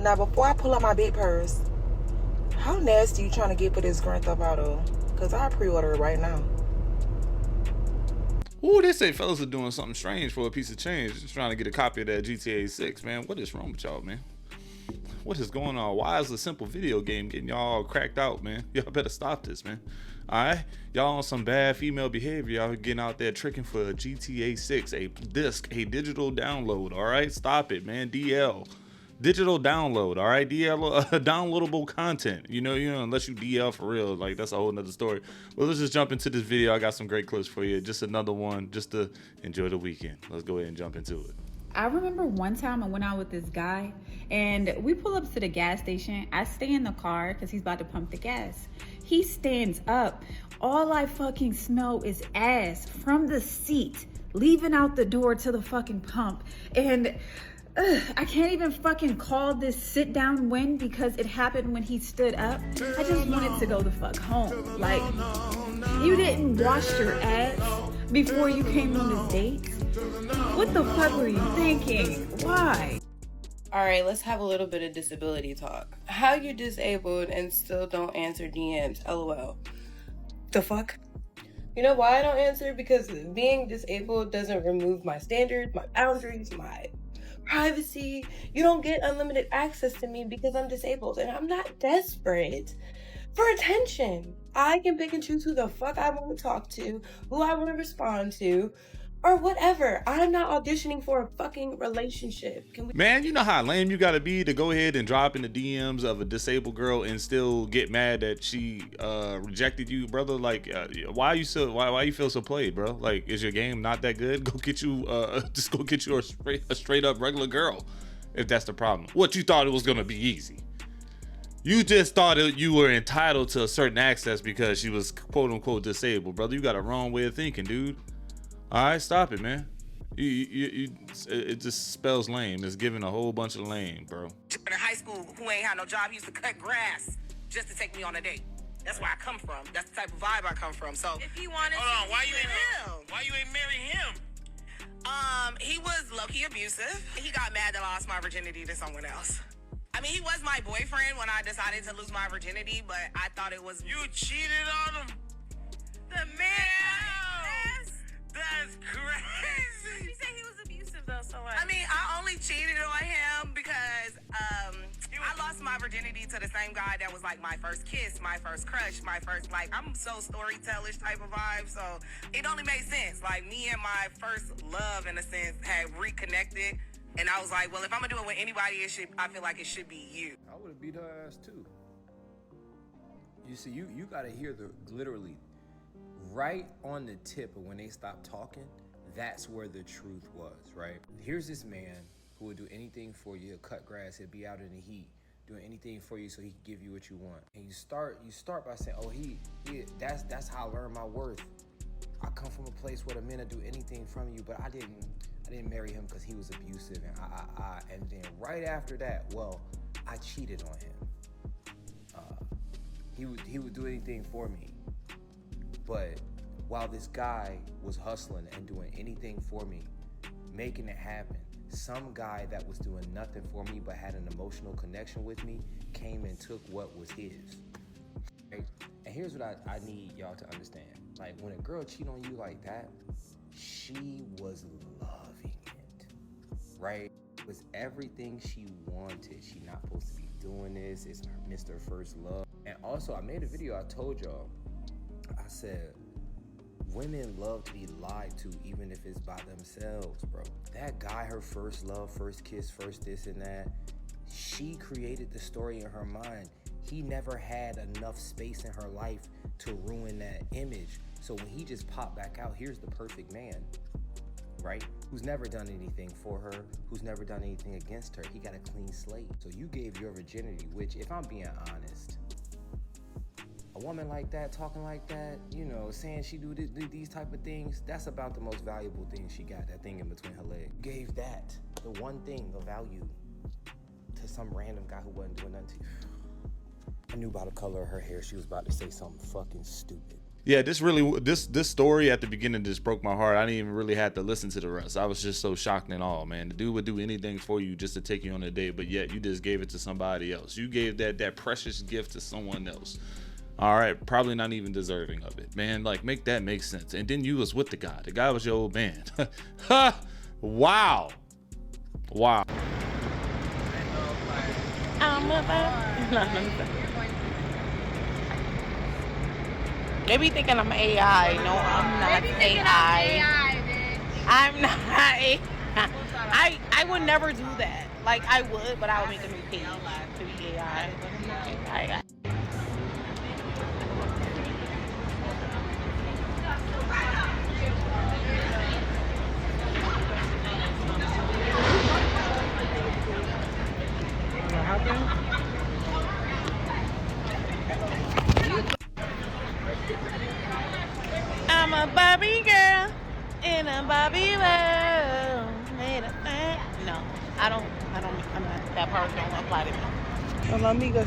Now, before I pull out my big purse, how nasty you trying to get for this Grand Theft Auto? Because I pre-order it right now. Ooh, they say fellas are doing something strange for a piece of change. Just trying to get a copy of that GTA 6, man. What is wrong with y'all, man? What is going on? Why is a simple video game getting y'all cracked out, man? Y'all better stop this, man. Alright? Y'all on some bad female behavior. Y'all getting out there tricking for a GTA 6, a disc, a digital download. Alright? Stop it, man. DL. Digital download, all right? DL, downloadable content. You know, unless you DL for real, like that's a whole nother story. Well, let's just jump into this video. I got some great clips for you. Just another one, just to enjoy the weekend. Let's go ahead and jump into it. I remember one time I went out with this guy and we pull up to the gas station. I stay in the car because he's about to pump the gas. He stands up. All I fucking smell is ass from the seat, leaving out the door to the fucking pump. And I can't even fucking call this sit down win because it happened when he stood up. I just wanted to go the fuck home. Like, you didn't wash your ass before you came on this date? What the fuck were you thinking? Why? All right, let's have a little bit of disability talk. How you disabled and still don't answer DMs? LOL. The fuck? You know why I don't answer? Because being disabled doesn't remove my standards, my boundaries, my privacy. You don't get unlimited access to me because I'm disabled, and I'm not desperate for attention. I can pick and choose who the fuck I want to talk to, who I want to respond to, or whatever. I'm not auditioning for a fucking relationship. Man, you know how lame you gotta be to go ahead and drop in the DMs of a disabled girl and still get mad that she rejected you, brother? Like, why you feel so played, bro? Like, is your game not that good? Go get you just go get you a straight up regular girl, if that's the problem. What, you thought it was gonna be easy? You just thought you were entitled to a certain access because she was quote unquote disabled, brother. You got a wrong way of thinking, dude. All right, stop it, man. It just spells lame. It's giving a whole bunch of lame, bro. In high school, who ain't had no job, used to cut grass just to take me on a date. That's where I come from. That's the type of vibe I come from. So if he wanted, hold on, why you ain't marry him? He was low-key abusive. He got mad that I lost my virginity to someone else. I mean, he was my boyfriend when I decided to lose my virginity, but I thought it was... You cheated on him? The man... That's crazy. You say he was abusive though, so what? I mean, I only cheated on him because I lost my virginity to the same guy that was like my first kiss, my first crush, my first, like, I'm so storytellish type of vibe, so it only made sense. Like, me and my first love, in a sense, had reconnected, and I was like, well, if I'm gonna do it with anybody, I feel like it should be you. I would have beat her ass too. You see, you gotta hear literally right on the tip of when they stopped talking, that's where the truth was, right? Here's this man who would do anything for you, cut grass, he'd be out in the heat, doing anything for you so he could give you what you want. And you start by saying, oh, that's how I learned my worth. I come from a place where the men would do anything from you, but I didn't marry him because he was abusive, and then right after that, well, I cheated on him. He would do anything for me. But while this guy was hustling and doing anything for me, making it happen, some guy that was doing nothing for me but had an emotional connection with me came and took what was his. Right? And here's what I need y'all to understand. Like, when a girl cheat on you like that, she was loving it, right? It was everything she wanted. She not supposed to be doing this. It's Mr. First Love. And also, I made a video, I told y'all, I said, women love to be lied to even if it's by themselves, bro. That guy, her first love, first kiss, first this and that, she created the story in her mind. He never had enough space in her life to ruin that image. So when he just popped back out, here's the perfect man, right? Who's never done anything for her, who's never done anything against her. He got a clean slate. So you gave your virginity, which, if I'm being honest, a woman like that, talking like that, you know, saying she do these type of things, that's about the most valuable thing she got, that thing in between her legs. Gave that, the one thing of value, to some random guy who wasn't doing nothing to you. I knew by the color of her hair she was about to say something fucking stupid. Yeah, this story at the beginning just broke my heart. I didn't even really have to listen to the rest. I was just so shocked and all, man. The dude would do anything for you just to take you on a date, but yet you just gave it to somebody else. You gave that precious gift to someone else. All right, probably not even deserving of it, man. Like, make that make sense. And then you was with the guy. The guy was your old man. Wow. They be thinking I'm AI. No, I'm not AI. I'm not AI. I would never do that. Like, I would, but I would make a new page to be AI. But I'm not AI. I'm a Barbie girl in a Barbie world. No, I'm not, that part don't apply to me. Hola, amiga.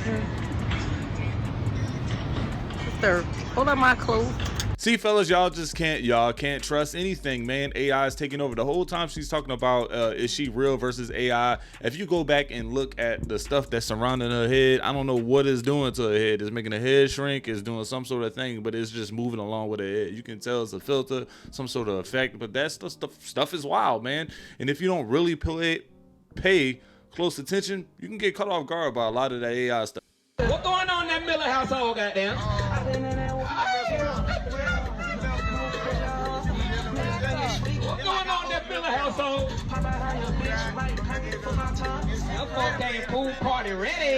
Sister, hold up my clothes. See, fellas, y'all can't trust anything, man. AI is taking over. The whole time she's talking about is she real versus AI. If you go back and look at the stuff that's surrounding her head, I don't know what it's doing to her head. It's making her head shrink, it's doing some sort of thing, but it's just moving along with her head. You can tell it's a filter, some sort of effect, but that stuff is wild, man. And if you don't really pay close attention, you can get caught off guard by a lot of that AI stuff. What's going on in that Miller household, goddamn? What's going on in that Miller household? That folk came pool party ready.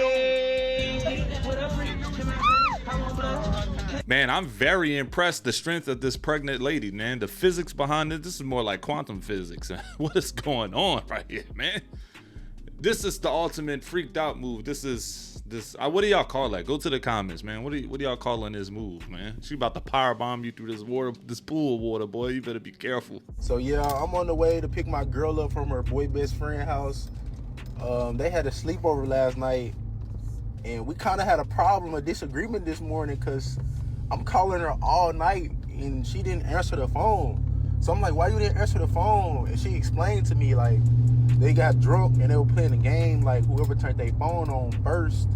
Man, I'm very impressed the strength of this pregnant lady, man. The physics behind it, this is more like quantum physics. What is going on right here, man? This is the ultimate freaked out move. What do y'all call that? Go to the comments, man. What do y'all calling this move, man? She about to power bomb you through this pool of water, boy. You better be careful. So yeah, I'm on the way to pick my girl up from her boy best friend house. They had a sleepover last night, and we kind of had a disagreement this morning, because I'm calling her all night and she didn't answer the phone. So I'm like, why you didn't answer the phone? And she explained to me, like, they got drunk and they were playing a game, like whoever turned their phone on first,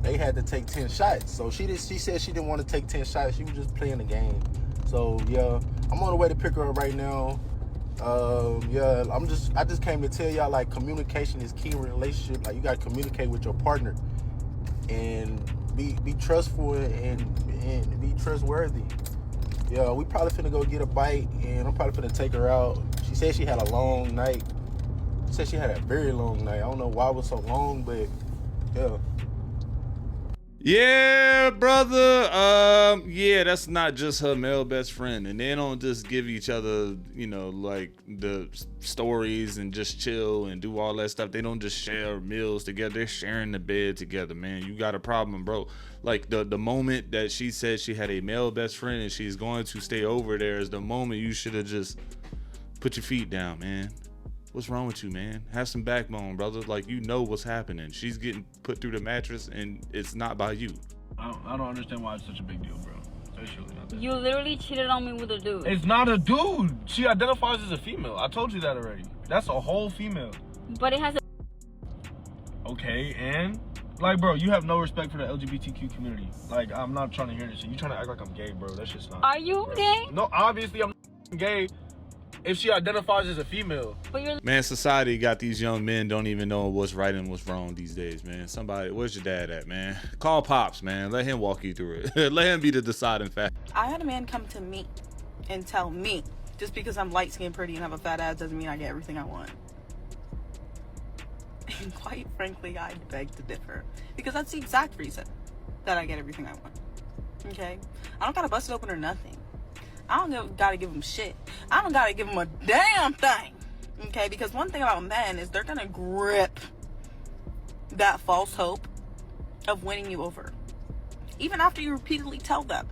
they had to take 10 shots. So she said she didn't want to take 10 shots. She was just playing the game. So yeah, I'm on the way to pick her up right now. Yeah, I just came to tell y'all, like, communication is key in a relationship. Like, you gotta communicate with your partner and be trustful and be trustworthy. Yeah, we probably finna go get a bite, and I'm probably finna take her out. She said she had a long night. She said she had a very long night. I don't know why it was so long, but yeah. Yeah, brother. Yeah, that's not just her male best friend. And they don't just give each other, like the stories and just chill and do all that stuff. They don't just share meals together. They're sharing the bed together, man. You got a problem, bro. Like the moment that she said she had a male best friend and she's going to stay over there is the moment you should have just put your feet down, man. What's wrong with you, man? Have some backbone, brother. Like, what's happening. She's getting put through the mattress, and it's not by you. I don't understand why it's such a big deal, bro. It's really not that. You literally cheated on me with a dude. It's not a dude. She identifies as a female. I told you that already. That's a whole female. But it has a... Okay, and? Like, bro, you have no respect for the LGBTQ community. Like, I'm not trying to hear this shit. You trying to act like I'm gay, bro. That's just not... Are you gay? No, obviously I'm not gay. If she identifies as a female. Man, society got these young men don't even know what's right and what's wrong these days, man. Somebody, where's your dad at, man? Call Pops, man. Let him walk you through it. Let him be the deciding factor. I had a man come to me and tell me, just because I'm light-skinned, pretty, and have a fat ass doesn't mean I get everything I want. And quite frankly, I beg to differ. Because that's the exact reason that I get everything I want. Okay? I don't gotta bust it open or nothing. I don't gotta give them shit. I don't gotta give them a damn thing. Okay? Because one thing about men is they're gonna grip that false hope of winning you over. Even after you repeatedly tell them.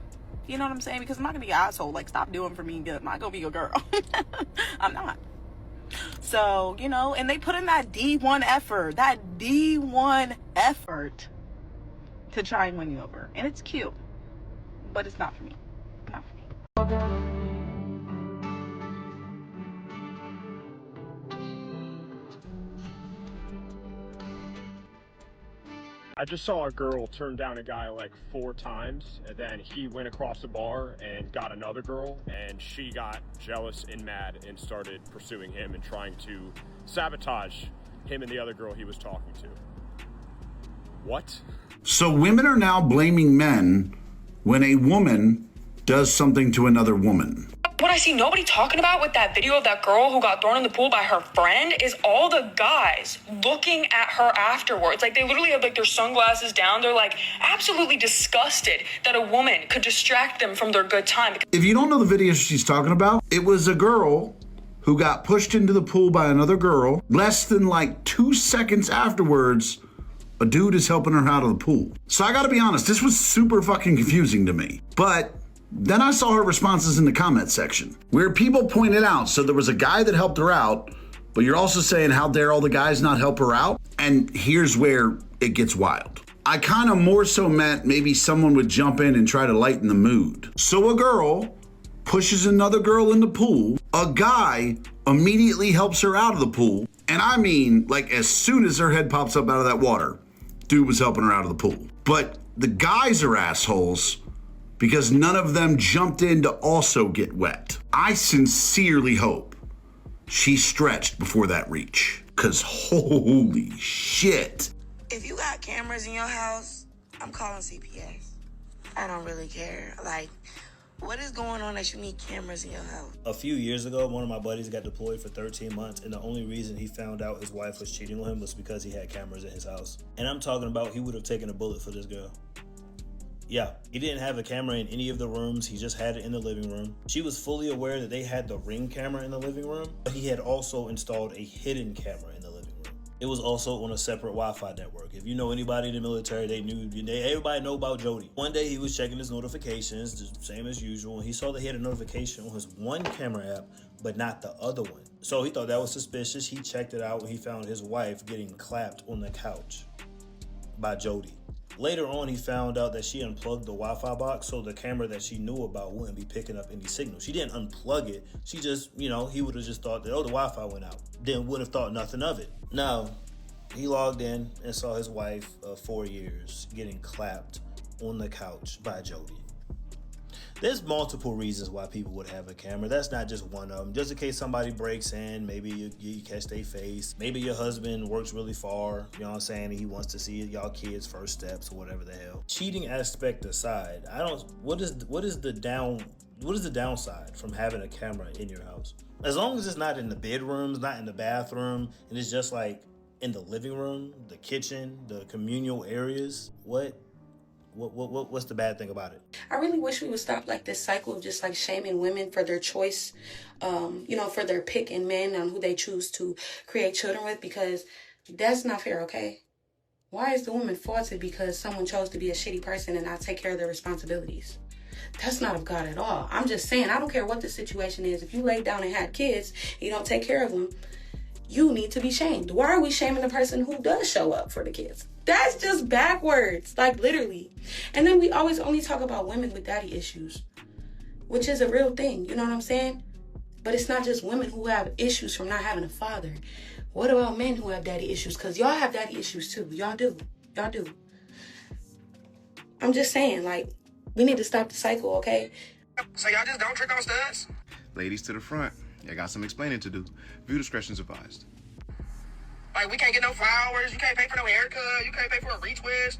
You know what I'm saying? Because I'm not gonna be an asshole. Like, stop doing for me. I'm not gonna be your girl. I'm not. So, and they put in that D1 effort. That D1 effort to try and win you over. And it's cute. But it's not for me. I just saw a girl turn down a guy like 4 times, and then he went across the bar and got another girl, and she got jealous and mad and started pursuing him and trying to sabotage him and the other girl he was talking to. What? So women are now blaming men when a woman does something to another woman. What I see nobody talking about with that video of that girl who got thrown in the pool by her friend is all the guys looking at her afterwards. Like, they literally have like their sunglasses down. They're like absolutely disgusted that a woman could distract them from their good time. If you don't know the video she's talking about, it was a girl who got pushed into the pool by another girl. Less than like 2 seconds afterwards, a dude is helping her out of the pool. So I gotta be honest, this was super fucking confusing to me. But then I saw her responses in the comment section where people pointed out, so there was a guy that helped her out, but you're also saying how dare all the guys not help her out? And here's where it gets wild. I kind of more so meant maybe someone would jump in and try to lighten the mood. So a girl pushes another girl in the pool, a guy immediately helps her out of the pool, and I mean, like, as soon as her head pops up out of that water, dude was helping her out of the pool. But the guys are assholes because none of them jumped in to also get wet. I sincerely hope she stretched before that reach, because holy shit. If you got cameras in your house, I'm calling CPS. I don't really care. Like, what is going on that you need cameras in your house? A few years ago, one of my buddies got deployed for 13 months, and the only reason he found out his wife was cheating on him was because he had cameras in his house. And I'm talking about he would have taken a bullet for this girl. Yeah, he didn't have a camera in any of the rooms. He just had it in the living room. She was fully aware that they had the Ring camera in the living room, but he had also installed a hidden camera in the living room. It was also on a separate Wi-Fi network. If you know anybody in the military, everybody know about Jody. One day he was checking his notifications, the same as usual, and he saw that he had a notification on his one camera app, but not the other one. So he thought that was suspicious. He checked it out and he found his wife getting clapped on the couch by Jody. Later on, he found out that she unplugged the Wi-Fi box so the camera that she knew about wouldn't be picking up any signal. She didn't unplug it. She just, he would have just thought that, oh, the Wi-Fi went out. Then would have thought nothing of it. Now, he logged in and saw his wife of 4 years getting clapped on the couch by Jody. There's multiple reasons why people would have a camera. That's not just one of them. Just in case somebody breaks in, maybe you catch their face. Maybe your husband works really far, you know what I'm saying, and he wants to see y'all kids' first steps or whatever the hell. Cheating aspect aside, what is the downside from having a camera in your house? As long as it's not in the bedrooms, not in the bathroom, and it's just like in the living room, the kitchen, the communal areas, what's the bad thing about it? I really wish we would stop like this cycle of just like shaming women for their choice, for their pick in men on who they choose to create children with, because that's not fair, okay? Why is the woman faulted because someone chose to be a shitty person and not take care of their responsibilities? That's not of God at all. I'm just saying, I don't care what the situation is. If you lay down and had kids and you don't take care of them, you need to be shamed. Why are we shaming the person who does show up for the kids? That's just backwards, like literally. And then we always only talk about women with daddy issues, which is a real thing, you know what I'm saying? But it's not just women who have issues from not having a father. What about men who have daddy issues? Because y'all have daddy issues too. Y'all do. I'm just saying, like, we need to stop the cycle, okay? So y'all just don't trick on studs? Ladies to the front. I got some explaining to do. View discretion's advised. Like, we can't get no flowers, you can't pay for no haircut, you can't pay for a retwist.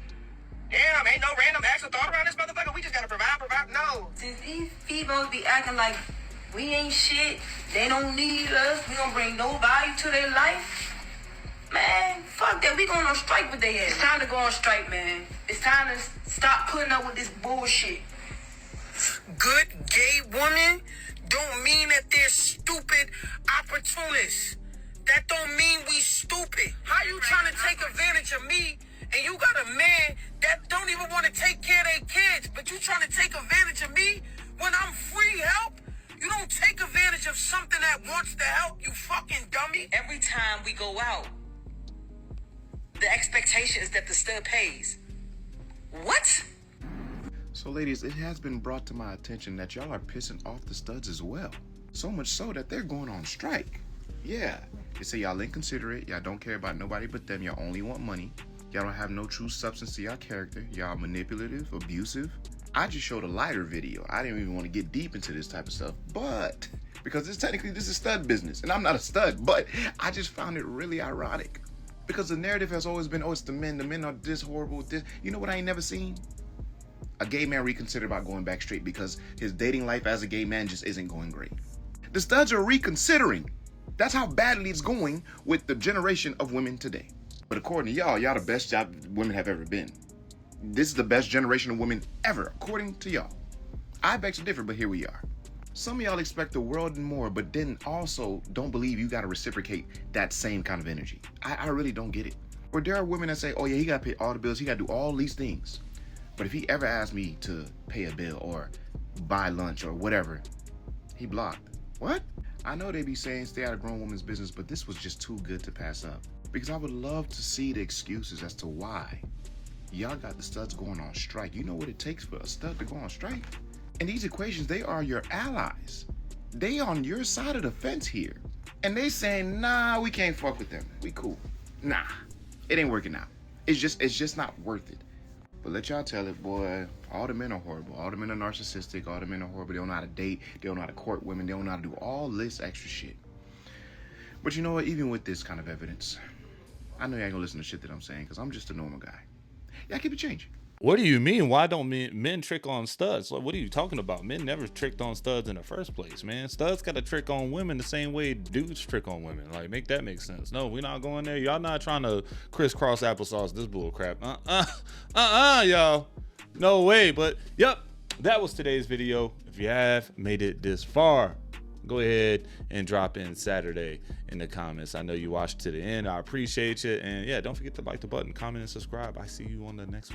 Damn, ain't no random acts of thought around this motherfucker. We just gotta provide. No. Since these females be acting like we ain't shit, they don't need us, we don't bring no value to their life, man, fuck that. We going on strike with their ass. It's time to go on strike, man. It's time to stop putting up with this bullshit. Good gay women don't mean that they're stupid opportunists. That don't mean we stupid. How you trying to take advantage of me and you got a man that don't even want to take care of their kids, but you trying to take advantage of me when I'm free help? You don't take advantage of something that wants to help, you fucking dummy. Every time we go out, the expectation is that the stud pays. What? So So ladies, it has been brought to my attention that y'all are pissing off the studs as well. So much so that they're going on strike. Yeah, they say y'all inconsiderate, y'all don't care about nobody but them, y'all only want money. Y'all don't have no true substance to y'all character. Y'all manipulative, abusive. I just showed a lighter video. I didn't even want to get deep into this type of stuff, but because this is stud business, and I'm not a stud, but I just found it really ironic because the narrative has always been, oh, it's the men are this horrible, this. You know what I ain't never seen? A gay man reconsider about going back straight because his dating life as a gay man just isn't going great. The studs are reconsidering. That's how badly it's going with the generation of women today. But according to y'all the best job women have ever been. This is the best generation of women ever, according to y'all. I beg to differ, but here we are. Some of y'all expect the world and more, but then also don't believe you gotta reciprocate that same kind of energy. I really don't get it. Or there are women that say, oh yeah, he gotta pay all the bills, he gotta do all these things. But if he ever asks me to pay a bill or buy lunch or whatever, he blocked. What? I know they be saying stay out of grown woman's business, but this was just too good to pass up. Because I would love to see the excuses as to why y'all got the studs going on strike. You know what it takes for a stud to go on strike? In these equations, they are your allies. They on your side of the fence here. And they saying, nah, we can't fuck with them. We cool. Nah, it ain't working out. It's just not worth it. But let y'all tell it, boy, all the men are horrible. All the men are narcissistic. All the men are horrible. They don't know how to date. They don't know how to court women. They don't know how to do all this extra shit. But you know what? Even with this kind of evidence, I know y'all ain't gonna listen to shit that I'm saying because I'm just a normal guy. Y'all keep it changing. What do you mean? Why don't men trick on studs? Like, what are you talking about? Men never tricked on studs in the first place, man. Studs got to trick on women the same way dudes trick on women. Like, make that make sense. No, we're not going there. Y'all not trying to crisscross applesauce this bull crap. Y'all. No way. But, yep, that was today's video. If you have made it this far, go ahead and drop in Saturday in the comments. I know you watched to the end. I appreciate you. And, yeah, don't forget to like the button, comment, and subscribe. I see you on the next one.